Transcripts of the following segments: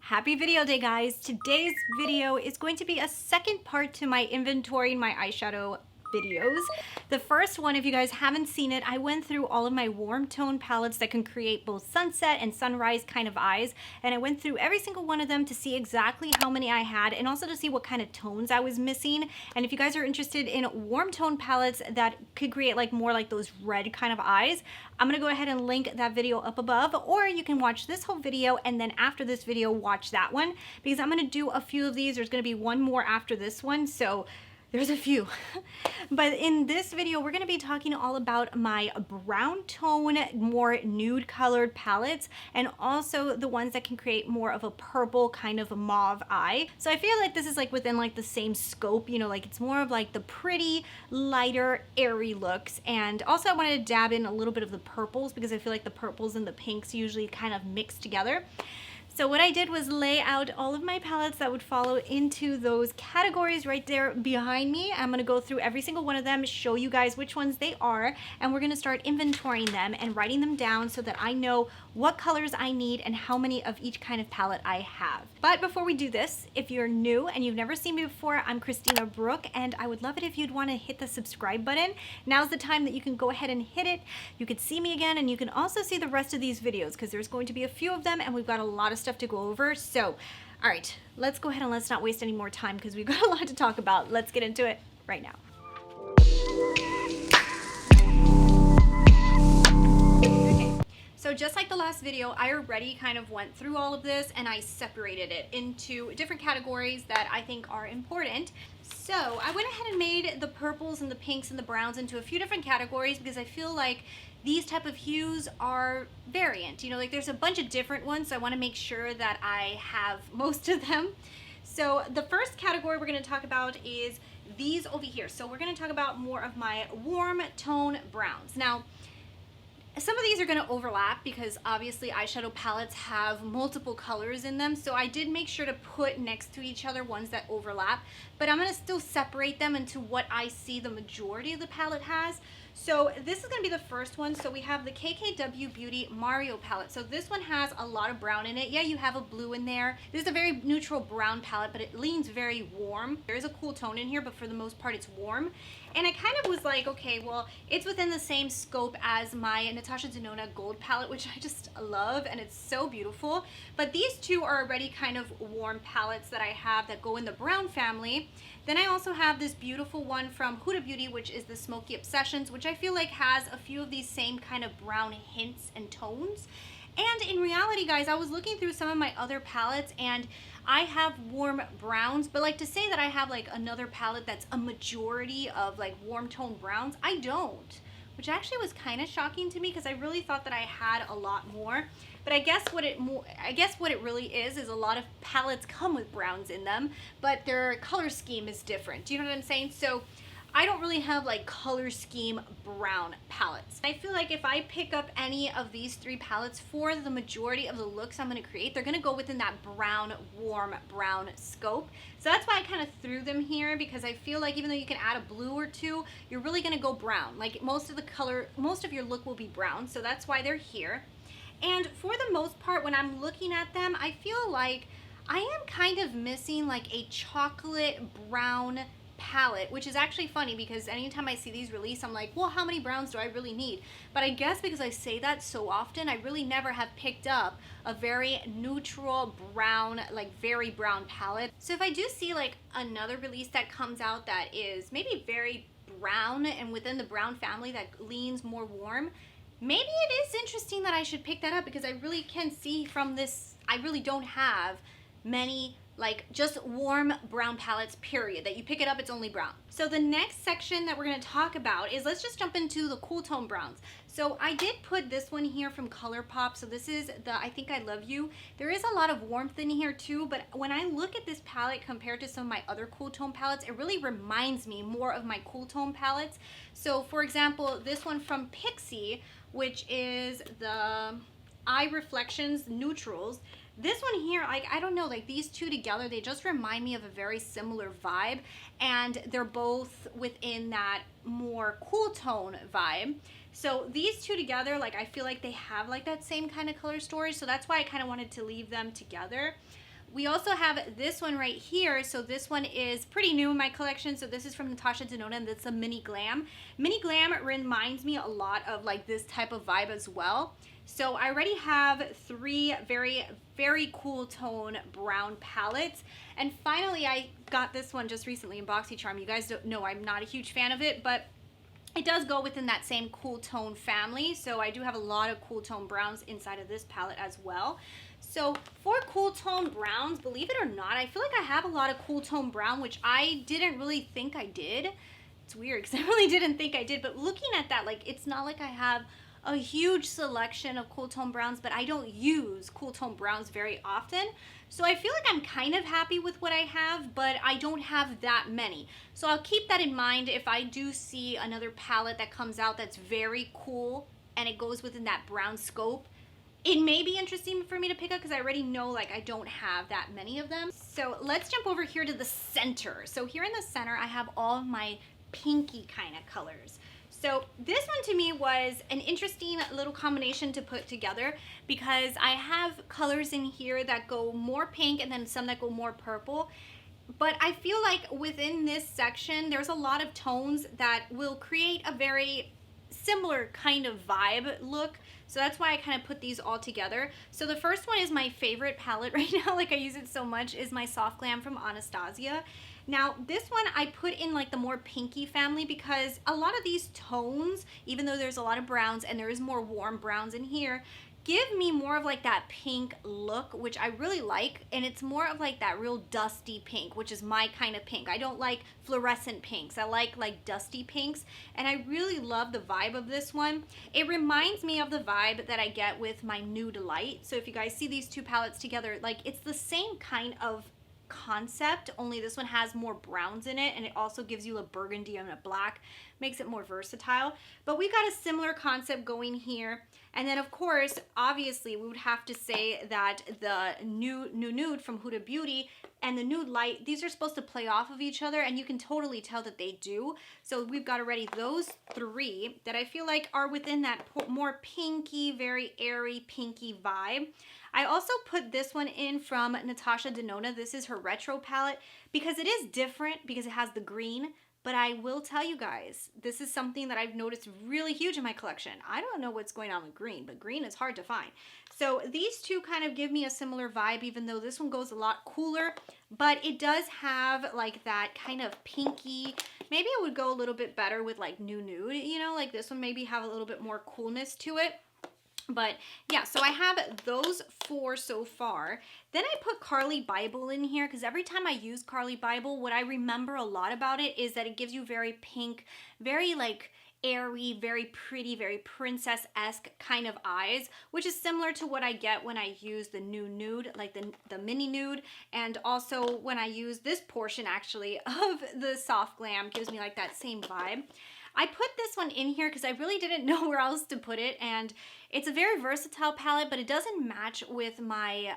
Happy video day, guys. Today's video is going to be a second part to my inventorying my eyeshadow videos. The first one, if you guys haven't seen it, I went through all of my warm tone palettes that can create both sunset and sunrise kind of eyes, and I went through every single one of them to see exactly how many I had and also to see what kind of tones I was missing. And if you guys are interested in warm tone palettes that could create like more like those red kind of eyes, I'm gonna go ahead and link that video up above, or you can watch this whole video and then after this video watch that one, because I'm gonna do a few of these. There's gonna be one more after this one, so there's a few. But in this video, we're gonna be talking all about my brown tone, more nude colored palettes, and also the ones that can create more of a purple kind of mauve eye. So I feel like this is like within like the same scope, you know, like it's more of like the pretty, lighter, airy looks. And also I wanted to dab in a little bit of the purples because I feel like the purples and the pinks usually kind of mix together. So what I did was lay out all of my palettes that would follow into those categories right there behind me. I'm gonna go through every single one of them, show you guys which ones they are, and we're gonna start inventorying them and writing them down so that I know what colors I need and how many of each kind of palette I have. But before we do this, if you're new and you've never seen me before, I'm Christina Brooke, and I would love it if you'd wanna hit the subscribe button. Now's the time that you can go ahead and hit it. You could see me again, and you can also see the rest of these videos because there's going to be a few of them and we've got a lot of stuff to go over. So, all right, let's go ahead and let's not waste any more time because we've got a lot to talk about. Let's get into it right now. Okay, so just like the last video, I already kind of went through all of this and I separated it into different categories that I think are important. So I went ahead and made the purples and the pinks and the browns into a few different categories because I feel like these type of hues are variant. You know, like there's a bunch of different ones, so I want to make sure that I have most of them. So the first category we're going to talk about is these over here. So we're going to talk about more of my warm tone browns. Now, some of these are going to overlap because obviously eyeshadow palettes have multiple colors in them, so I did make sure to put next to each other ones that overlap, but I'm going to still separate them into what I see the majority of the palette has. So this is going to be the first one. So we have the KKW Beauty Mario palette. So this one has a lot of brown in it. Yeah, you have a blue in there. This is a very neutral brown palette, but it leans very warm. There is a cool tone in here, but for the most part it's warm. And I kind of was like, okay, well, it's within the same scope as my Natasha Denona Gold palette, which I just love, and it's so beautiful. But these two are already kind of warm palettes that I have that go in the brown family. Then I also have this beautiful one from Huda Beauty, which is the Smoky Obsessions, which I feel like has a few of these same kind of brown hints and tones. And in reality, guys, I was looking through some of my other palettes and I have warm browns, but like to say that I have like another palette that's a majority of like warm tone browns, I don't, which actually was kind of shocking to me because I really thought that I had a lot more. But I guess what it really is a lot of palettes come with browns in them, but their color scheme is different. Do you know what I'm saying? So I don't really have like color scheme brown palettes. I feel like if I pick up any of these three palettes for the majority of the looks I'm going to create, they're going to go within that brown, warm brown scope. So that's why I kind of threw them here, because I feel like even though you can add a blue or two, you're really going to go brown. Like most of your look will be brown. So that's why they're here. And for the most part, when I'm looking at them, I feel like I am kind of missing like a chocolate brown palette, which is actually funny because anytime I see these release, I'm like, well, how many browns do I really need? But I guess because I say that so often, I really never have picked up a very neutral brown, like very brown palette. So if I do see like another release that comes out that is maybe very brown and within the brown family that leans more warm, maybe it is interesting that I should pick that up, because I really can see from this, I really don't have many like just warm brown palettes, period, that you pick it up, it's only brown. So the next section that we're going to talk about is, let's just jump into the cool tone browns. So I did put this one here from Colourpop. So this is the I Think I Love You. There is a lot of warmth in here too, but when I look at this palette compared to some of my other cool tone palettes, it really reminds me more of my cool tone palettes. So for example, this one from Pixie, which is the Eye Reflections Neutrals. This one here, like, I don't know, like these two together, they just remind me of a very similar vibe, and they're both within that more cool tone vibe. So these two together, like I feel like they have like that same kind of color story, so that's why I kind of wanted to leave them together. We also have this one right here. So this one is pretty new in my collection. So this is from Natasha Denona, and that's a Mini Glam. Mini Glam reminds me a lot of like this type of vibe as well. So I already have 3 very, very cool tone brown palettes. And finally, I got this one just recently in BoxyCharm. You guys don't know I'm not a huge fan of it, but it does go within that same cool tone family. So I do have a lot of cool tone browns inside of this palette as well. So for cool tone browns, believe it or not, I feel like I have a lot of cool tone brown, which I didn't really think I did. It's weird because I really didn't think I did, but looking at that, like, it's not like I have a huge selection of cool tone browns, but I don't use cool tone browns very often. So I feel like I'm kind of happy with what I have, but I don't have that many. So I'll keep that in mind if I do see another palette that comes out that's very cool and it goes within that brown scope. It may be interesting for me to pick up because I already know like I don't have that many of them. So let's jump over here to the center. So here in the center, I have all of my pinky kind of colors. So this one to me was an interesting little combination to put together because I have colors in here that go more pink and then some that go more purple. But I feel like within this section, there's a lot of tones that will create a very similar kind of vibe look. So that's why I kind of put these all together. So the first one is my favorite palette right now, like I use it so much, is my Soft Glam from Anastasia. Now this one I put in like the more pinky family because a lot of these tones, even though there's a lot of browns and there is more warm browns in here, give me more of like that pink look, which I really like, and it's more of like that real dusty pink, which is my kind of pink. I don't like fluorescent pinks. I like dusty pinks, and I really love the vibe of this one. It reminds me of the vibe that I get with my Nude Light. So if you guys see these two palettes together, like it's the same kind of concept, only this one has more browns in it, and it also gives you a burgundy and a black, makes it more versatile. But we got a similar concept going here. And then of course, obviously we would have to say that the nude from Huda Beauty and the Nude Light, these are supposed to play off of each other, and you can totally tell that they do. So we've got already those 3 that I feel like are within that more pinky, very airy pinky vibe. I also put this one in from Natasha Denona. This is her retro palette because it is different because it has the green. But I will tell you guys, this is something that I've noticed really huge in my collection. I don't know what's going on with green, but green is hard to find. So these two kind of give me a similar vibe, even though this one goes a lot cooler, but it does have like that kind of pinky. Maybe it would go a little bit better with like nude, you know, like this one maybe have a little bit more coolness to it. But yeah, so I have those 4 so far. Then I put Carly Bible in here because every time I use Carly Bible, what I remember a lot about it is that it gives you very pink, very like airy, very pretty, very princess-esque kind of eyes, which is similar to what I get when I use the nude, like the mini nude, and also when I use this portion actually of the Soft Glam, gives me like that same vibe. I put this one in here because I really didn't know where else to put it, and it's a very versatile palette, but it doesn't match with my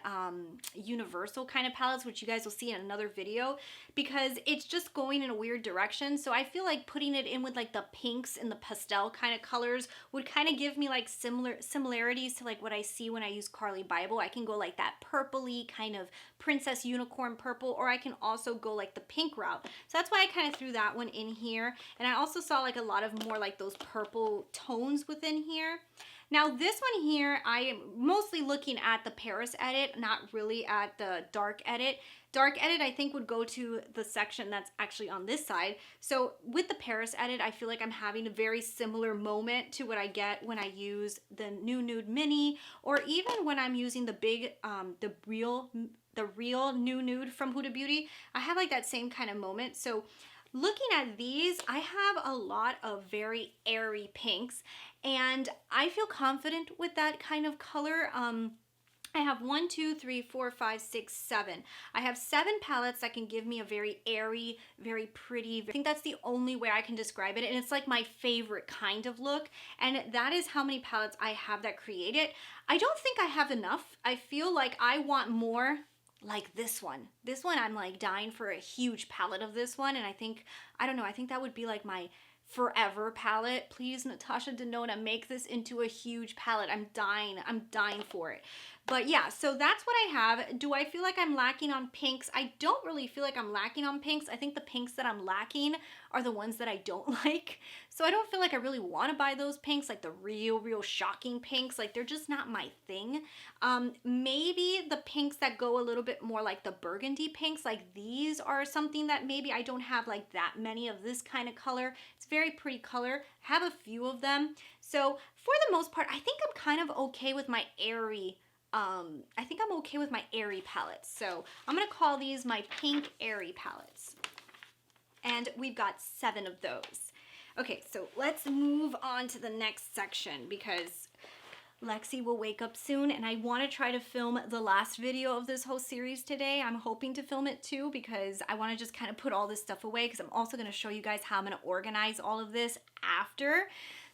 universal kind of palettes, which you guys will see in another video, because it's just going in a weird direction. So I feel like putting it in with like the pinks and the pastel kind of colors would kind of give me like similarities to like what I see when I use Carly Bible. I can go like that purpley kind of princess unicorn purple, or I can also go like the pink route. So that's why I kind of threw that one in here. And I also saw like a lot of more like those purple tones within here. Now this one here, I am mostly looking at the Paris edit, not really at the dark edit. Dark edit I think would go to the section that's actually on this side. So with the Paris edit, I feel like I'm having a very similar moment to what I get when I use the Nude Mini, or even when I'm using the big, the real Nude from Huda Beauty. I have like that same kind of moment. So looking at these, I have a lot of very airy pinks, and I feel confident with that kind of color. I have 1, 2, 3, 4, 5, 6, 7. I have 7 palettes that can give me a very airy, very pretty. I think that's the only way I can describe it, and it's like my favorite kind of look, and that is how many palettes I have that create it. I don't think I have enough. I feel like I want more like this one. This one, I'm like dying for a huge palette of this one, and I think, I don't know, I think that would be like my forever palette. Please, Natasha Denona, make this into a huge palette. I'm dying for it. But yeah, so that's what I have. Do I feel like I'm lacking on pinks? I don't really feel like I'm lacking on pinks. I think the pinks that I'm lacking are the ones that I don't like. So I don't feel like I really want to buy those pinks, like the real shocking pinks. Like they're just not my thing. Maybe the pinks that go a little bit more like the burgundy pinks, like these are something that maybe I don't have like that many of this kind of color. It's a very pretty color. Have a few of them. So for the most part, I think I'm kind of okay with my Airy palettes. So I'm gonna call these my pink Airy palettes. And we've got 7 of those. Okay, so let's move on to the next section because Lexi will wake up soon and I want to try to film the last video of this whole series today. I'm hoping to film it too because I want to just kind of put all this stuff away because I'm also going to show you guys how I'm going to organize all of this after.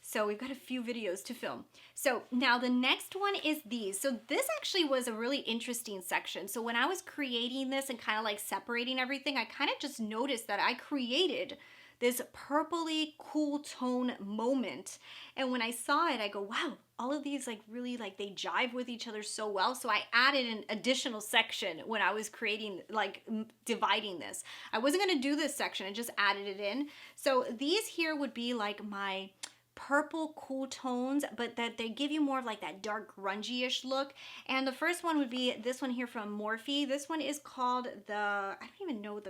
So we've got a few videos to film. So now the next one is these. So this actually was a really interesting section. So when I was creating this and kind of like separating everything, I kind of just noticed that I created this purpley cool tone moment. And when I saw it, I go, wow, all of these like really like they jive with each other so well. So I added an additional section when I was creating, like dividing this. I wasn't gonna do this section, I just added it in. So these here would be like my purple cool tones, but that they give you more of like that dark grungy-ish look. And the first one would be this one here from Morphe. This one is called the, I don't even know what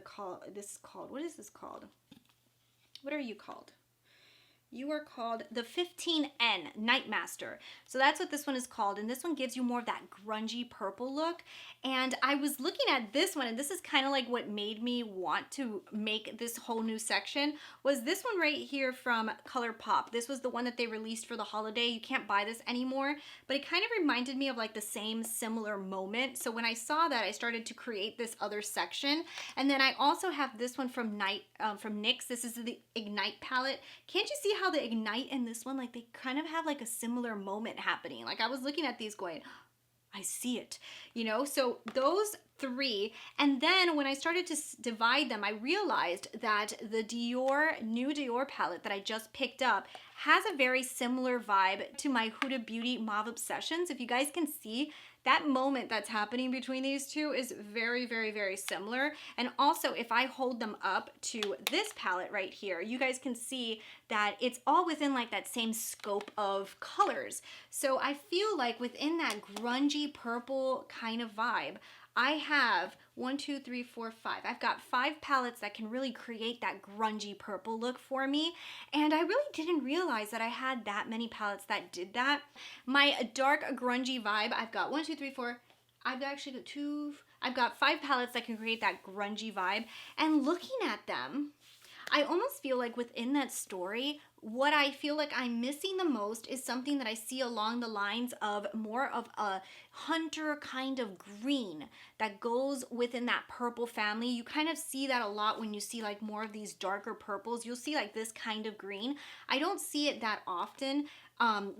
this is called. What is this called? What are you called? You are called the 15N Nightmaster. So that's what this one is called. And this one gives you more of that grungy purple look. And I was looking at this one, and this is kind of like what made me want to make this whole new section, was this one right here from Colourpop. This was the one that they released for the holiday. You can't buy this anymore, but it kind of reminded me of like the same similar moment. So when I saw that, I started to create this other section. And then I also have this one from NYX. This is the Ignite palette. Can't you see how the Ignite and this one, like they kind of have like a similar moment happening? Like I was looking at these going, I see it, you know? So those 3, and then when I started to divide them, I realized that the new Dior palette that I just picked up has a very similar vibe to my Huda Beauty Mauve Obsessions. If you guys can see, that moment that's happening between these two is very, very, very similar. And also, if I hold them up to this palette right here, you guys can see that it's all within like that same scope of colors. So I feel like within that grungy purple kind of vibe, I have 1, 2, 3, 4, 5. I've got 5 palettes that can really create that grungy purple look for me. And I really didn't realize that I had that many palettes that did that. My dark grungy vibe, I've got 1, 2, 3, 4. I've actually got 2. I've got 5 palettes that can create that grungy vibe. And looking at them, I almost feel like within that story, what I feel like I'm missing the most is something that I see along the lines of more of a hunter kind of green that goes within that purple family. You kind of see that a lot when you see like more of these darker purples. You'll see like this kind of green. I don't see it that often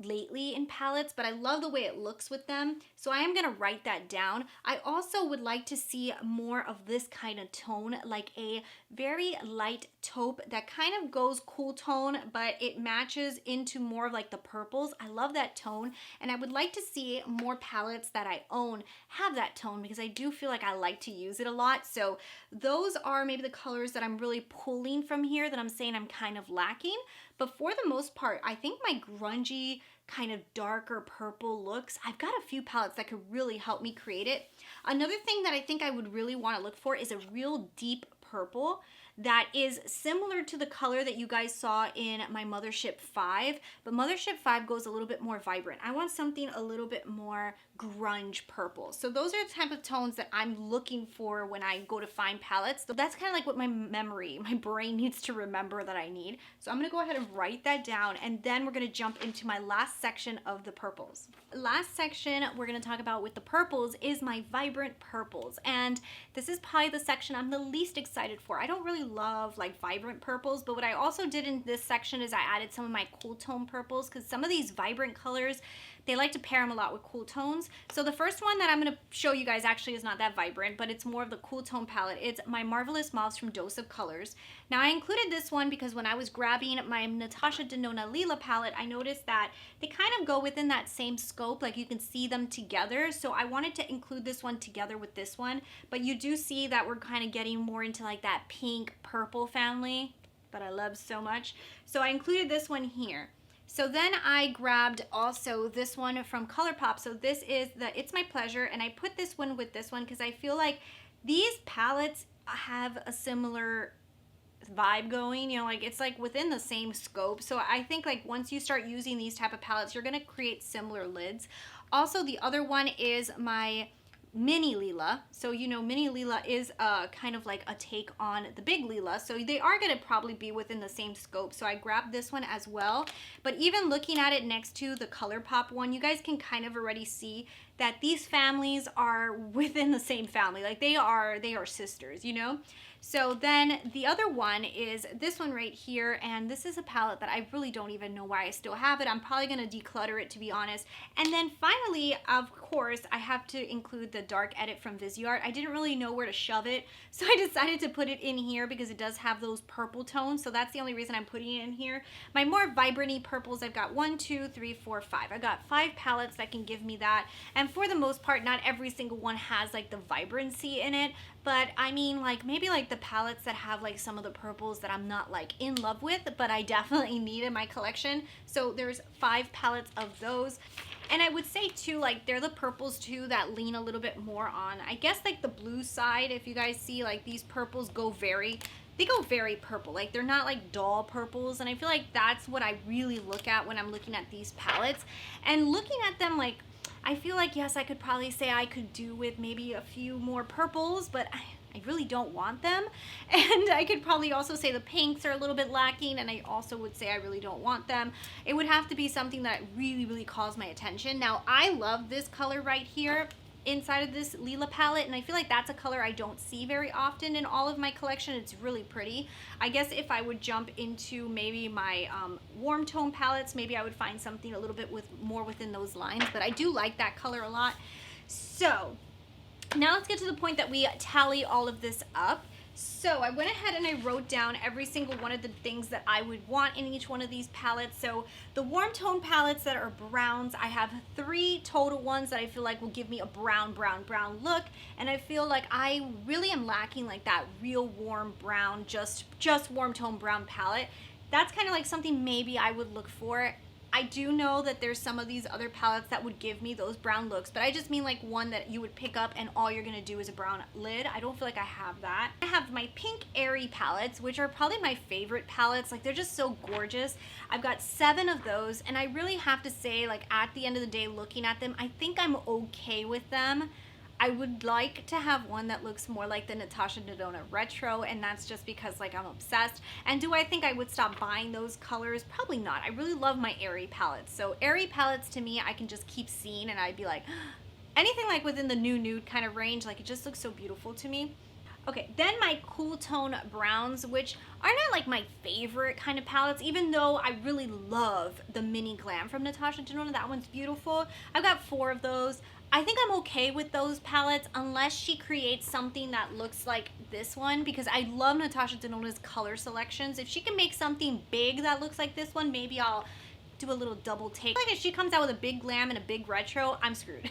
lately in palettes, but I love the way it looks with them. So I am gonna write that down. I also would like to see more of this kind of tone, like a very light taupe that kind of goes cool tone, but it matches into more of like the purples. I love that tone, and I would like to see more palettes that I own have that tone because I do feel like I like to use it a lot. So those are maybe the colors that I'm really pulling from here that I'm saying I'm kind of lacking. But for the most part, I think my grungy kind of darker purple looks, I've got a few palettes that could really help me create it. Another thing that I think I would really want to look for is a real deep purple that is similar to the color that you guys saw in my Mothership 5, but Mothership 5 goes a little bit more vibrant. I want something a little bit more grunge purple. So those are the type of tones that I'm looking for when I go to find palettes. So that's kind of like what my brain needs to remember that I need. So I'm gonna go ahead and write that down, and then we're gonna jump into my last section of the purples. Last section we're gonna talk about with the purples is my vibrant purples, and this is probably the section I'm the least excited for. I don't really love like vibrant purples, but what I also did in this section is I added some of my cool tone purples because some of these vibrant colors they like to pair them a lot with cool tones. So the first one that I'm going to show you guys actually is not that vibrant, but it's more of the cool tone palette. It's my Marvelous Mauves from Dose of Colors. Now I included this one because when I was grabbing my Natasha Denona Lila palette, I noticed that they kind of go within that same scope, like you can see them together. So I wanted to include this one together with this one, but you do see that we're kind of getting more into like that pink purple family that I love so much. So I included this one here. So then I grabbed also this one from Colourpop. So this is the It's My Pleasure, and I put this one with this one because I feel like these palettes have a similar vibe going, you know, like it's like within the same scope. So I think like once you start using these type of palettes, you're going to create similar lids. Also, the other one is my Mini Lila. So you know, Mini Lila is kind of like a take on the Big Lila, so they are going to probably be within the same scope. So I grabbed this one as well. But even looking at it next to the Colourpop one, you guys can kind of already see that these families are within the same family. Like they are sisters, you know. So then the other one is this one right here, and this is a palette that I really don't even know why I still have it. I'm probably going to declutter it, to be honest. And then finally, of course, I have to include the Dark Edit from Viseart. I didn't really know where to shove it, so I decided to put it in here because it does have those purple tones, so that's the only reason I'm putting it in here. My more vibrant-y purples, I've got 1, 2, 3, 4, 5. I've got 5 palettes that can give me that, and for the most part, not every single one has like the vibrancy in it, but I mean like maybe like the palettes that have like some of the purples that I'm not like in love with, but I definitely need in my collection. So there's 5 palettes of those. And I would say too, like they're the purples too that lean a little bit more on, I guess, like the blue side. If you guys see, like these purples go very purple. Like they're not like dull purples, and I feel like that's what I really look at when I'm looking at these palettes. And looking at them, like I feel like, yes, I could probably say I could do with maybe a few more purples, but I really don't want them. And I could probably also say the pinks are a little bit lacking, and I also would say I really don't want them. It would have to be something that really calls my attention. Now, I love this color right here inside of this Lila palette, and I feel like that's a color I don't see very often in all of my collection. It's really pretty. I guess if I would jump into maybe my warm tone palettes, maybe I would find something a little bit more within those lines, but I do like that color a lot. So now let's get to the point that we tally all of this up. So I went ahead and I wrote down every single one of the things that I would want in each one of these palettes. So the warm tone palettes that are browns, I have 3 total ones that I feel like will give me a brown look. And I feel like I really am lacking like that real warm brown, just warm tone brown palette. That's kind of like something maybe I would look for. I do know that there's some of these other palettes that would give me those brown looks, but I just mean like one that you would pick up and all you're gonna do is a brown lid. I don't feel like I have that. I have my pink Airy palettes, which are probably my favorite palettes. Like they're just so gorgeous. I've got 7 of those, and I really have to say, like at the end of the day, looking at them, I think I'm okay with them. I would like to have one that looks more like the Natasha Denona Retro, and that's just because like I'm obsessed. And do I think I would stop buying those colors? Probably not. I really love my Airy palettes. So Airy palettes to me, I can just keep seeing and I'd be like, anything like within the nude kind of range, like it just looks so beautiful to me. Okay, then my cool tone browns, which are not like my favorite kind of palettes, even though I really love the Mini Glam from Natasha Denona. That one's beautiful. I've got 4 of those. I think I'm okay with those palettes unless she creates something that looks like this one, because I love Natasha Denona's color selections. If she can make something big that looks like this one, maybe I'll do a little double take. Like if she comes out with a big Glam and a big Retro, I'm screwed.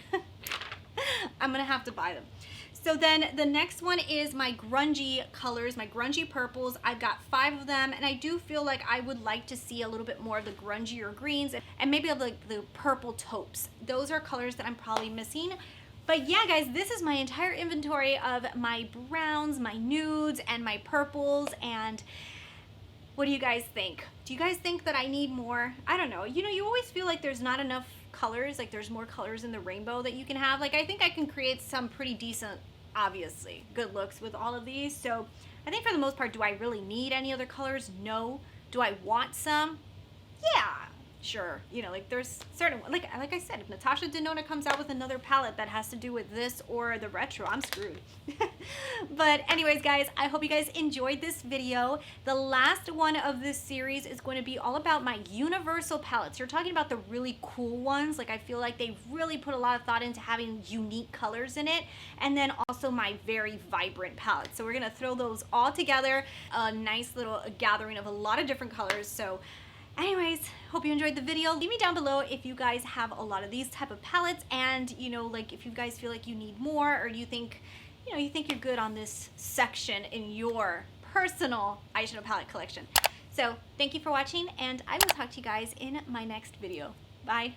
I'm gonna have to buy them. So then the next one is my Grungy Colors, my Grungy Purples. I've got 5 of them, and I do feel like I would like to see a little bit more of the grungier greens and maybe of the purple taupes. Those are colors that I'm probably missing. But yeah, guys, this is my entire inventory of my browns, my nudes, and my purples. And what do you guys think? Do you guys think that I need more? I don't know. You know, you always feel like there's not enough colors, like there's more colors in the rainbow that you can have. Like I think I can create some pretty decent, obviously good looks with all of these. So I think for the most part, do I really need any other colors? No. Do I want some? Yeah, sure, you know, like there's certain, like I said, if Natasha Denona comes out with another palette that has to do with this or the retro, I'm screwed. But anyways, guys, I hope you guys enjoyed this video. The last one of this series is going to be all about my universal palettes. You're talking about the really cool ones. Like, I feel like they really put a lot of thought into having unique colors in it. And then also my very vibrant palettes. So we're gonna throw those all together, a nice little gathering of a lot of different colors. So anyways, hope you enjoyed the video. Leave me down below if you guys have a lot of these type of palettes, and you know, like if you guys feel like you need more, or you think, you know, you think you're good on this section in your personal eyeshadow palette collection. So thank you for watching, and I will talk to you guys in my next video. Bye.